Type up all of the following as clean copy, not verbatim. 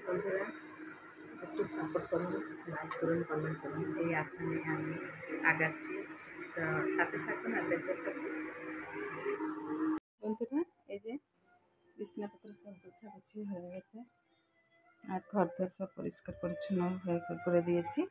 বন্ধুরা একটু সাপোর্ট করুন, লাইক করুন, কমেন্ট করুন। এই আশা নিয়ে আমি আগাচ্ছি, তো সাথে থাকুন আর দেখতে থাকুন। বন্ধুরা এই যে বিছনাপত্র সব গোছাগুছি হয়ে গেছে, আর ঘর দর সব পরিষ্কার পরিচ্ছন্ন করে দিয়েছি।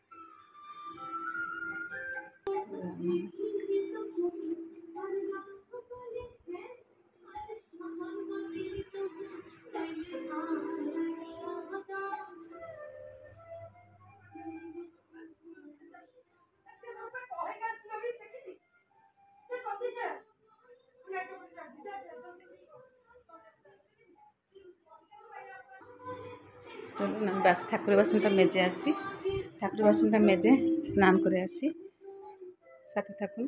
চলুন আমি ঠাকুরের বাসনটা মেজে আসি, ঠাকুরের বাসনটা মেজে স্নান করে আসি, সাথে থাকুন।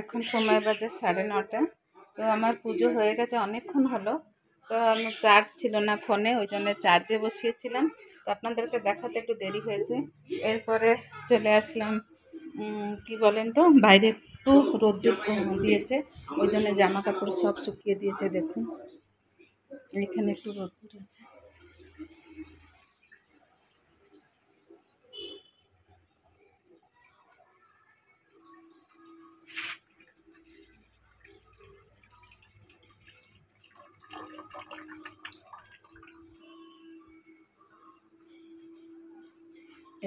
এখন সময় বাজে 9:30। তো আমার পুজো হয়ে গেছে অনেকক্ষণ হলো, তো আমি চার্জ ছিল না ফোনে, ওই জন্য চার্জে বসিয়েছিলাম। তো আপনাদেরকে দেখাতে একটু দেরি হয়েছে। এরপরে চলে আসলাম, কি বলেন তো, বাইরে একটু রোদ্দুর দিয়েছে, ওই জন্য জামা কাপড় সব শুকিয়ে দিয়েছে। দেখুন এখানে একটু রোদ্দুর আছে।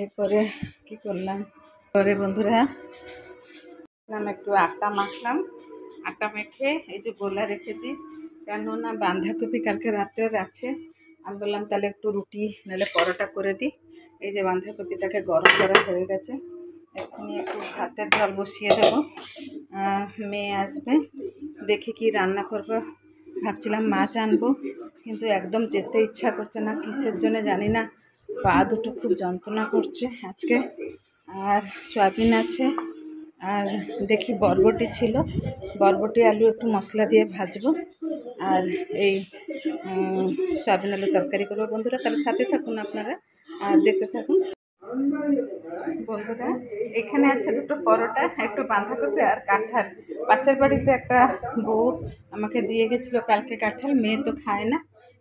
এরপরে কি করলাম, পরে বন্ধুরা একটু আটা মাখলাম। আটা মেখে এই যে গোলা রেখেছি, কেননা বাঁধাকপি কালকে রাত্রের আছে। আমি বললাম তাহলে একটু রুটি নাহলে পরোটা করে দিই। এই যে বাঁধাকপিটাকে গরম করা হয়ে গেছে, এখনই একটু ভাতের জল বসিয়ে দেবো। মেয়ে আসবে, দেখি কি রান্না করবো। ভাবছিলাম মাছ আনবো, কিন্তু একদম যেতে ইচ্ছা করছে না, কিসের জন্য জানি না। পা দুটো খুব যন্ত্রণা করছে আজকে। আর সয়াবিন আছে, আর দেখি বরবটি ছিল, বরবটি আলু একটু মশলা দিয়ে ভাজবো, আর এই সয়াবিন আলু তরকারি করবো। বন্ধুরা তাহলে সাথে থাকুন আপনারা আর দেখতে থাকুন। বন্ধুরা এখানে আছে দুটো পরোটা, একটু বাঁধাকপি আর কাঁঠাল। পাশের বাড়িতে একটা বউ আমাকে দিয়ে গেছিলো কালকে কাঁঠাল, মেয়ে তো খায় না,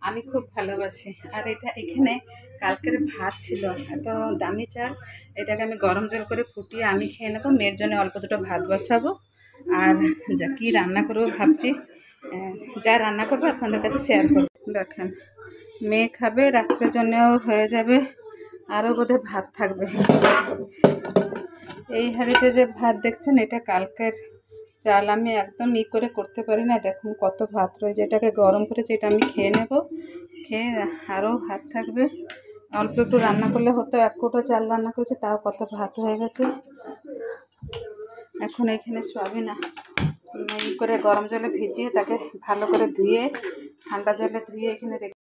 আমি খুব ভালোবাসি। আর এটা এখানে কালকের ভাত ছিল, এত দামি চাল, এটাকে আমি গরম জল করে ফুটিয়ে আমি খেয়ে নেবো, মেয়ের জন্য অল্প দুটো ভাত বসাবো। আর যা কী রান্না করবো ভাবছি, যা রান্না করবো আপনাদের কাছে শেয়ার করবো। দেখেন মেয়ে খাবে, রাত্রের জন্যও হয়ে যাবে, আরও বোধহয় ভাত থাকবে। এই হাঁড়িতে যে ভাত দেখছেন এটা কালকের চাল, আমি একদম করে করতে পারি না। দেখুন কত ভাত রয়েছে, এটাকে গরম করেছে, এটা আমি খেয়ে নেব, খেয়ে আরও ভাত থাকবে। অল্প একটু রান্না করলে হতো, 1 কোটো চাল রান্না করেছে, তাও কত ভাত হয়ে গেছে। এখন এখানে সয়াবিন করে গরম জলে ভিজিয়ে তাকে ভালো করে ধুয়ে ঠান্ডা জলে ধুয়ে এখানে রেখে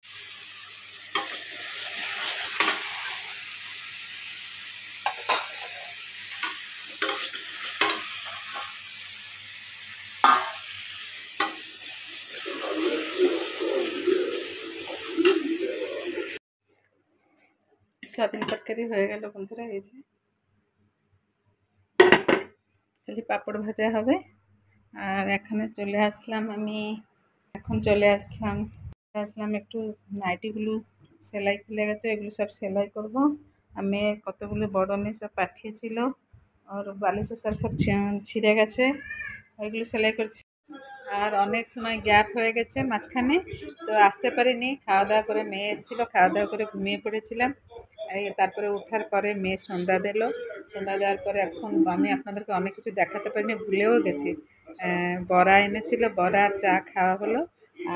সয়াবিন তরকারি হয়ে গেল। বন্ধুরা এই যে খালি পাঁপড় ভাজা হবে। আর এখানে চলে আসলাম আমি, এখন চলে আসলাম একটু নাইটিগুলো সেলাই খুলে গেছে, এগুলো সব সেলাই করব। আর মেয়ে কতগুলো বড় মেয়ে সব পাঠিয়েছিল, আর বালিশার সব ছিঁড়ে গেছে, ওইগুলো সেলাই করছি। আর অনেক সময় গ্যাপ হয়ে গেছে মাঝখানে, তো আসতে পারিনি। খাওয়া দাওয়া করে মেয়ে এসেছিলো, খাওয়া দাওয়া করে ঘুমিয়ে পড়েছিলাম। এই তারপরে ওঠার পরে মেয়ে সন্ধ্যা দিল, সন্ধ্যা দেওয়ার পরে এখন আমি আপনাদেরকে অনেক কিছু দেখাতে পারিনি, ভুলেও গেছি। বড়া এনেছিল, বড়া আর চা খাওয়া হলো।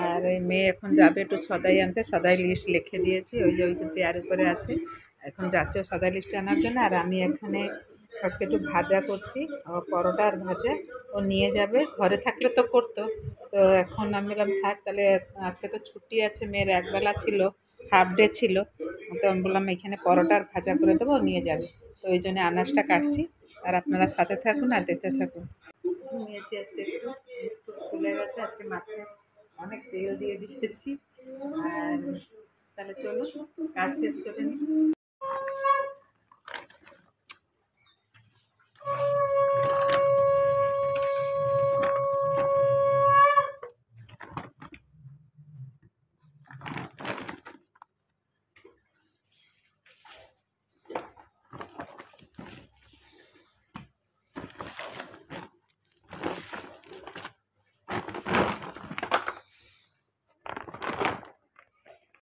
আর এই মেয়ে এখন যাবে একটু সদাই আনতে, সদাই লিস্ট লিখে দিয়েছি, ওই যে ওই চেয়ার উপরে আছে, এখন যাচ্ছে সদাই লিস্ট আনার জন্য। আর আমি এখানে আজকে একটু ভাজা করছি, পরোটা আর ভাজা ও নিয়ে যাবে, ঘরে থাকলে তো করতো। তো এখন আমি বললাম থাক তাহলে, আজকে তো ছুটি আছে, মেয়ের একবেলা ছিল, হাফ ডে ছিল, তো আমি বললাম এখানে পরোটা আর ভাজা করে দেবো, নিয়ে যাবে। তো ওই জন্য আনাজটা কাটছি, আর আপনারা সাথে থাকুন আর দেখতে থাকুন। ঘুমিয়েছি আজকে, একটু খুলে গেছে, আজকে মাথায় অনেক তেল দিয়ে দিয়েছি। আর তাহলে চলো কাজ শেষ করে নিই।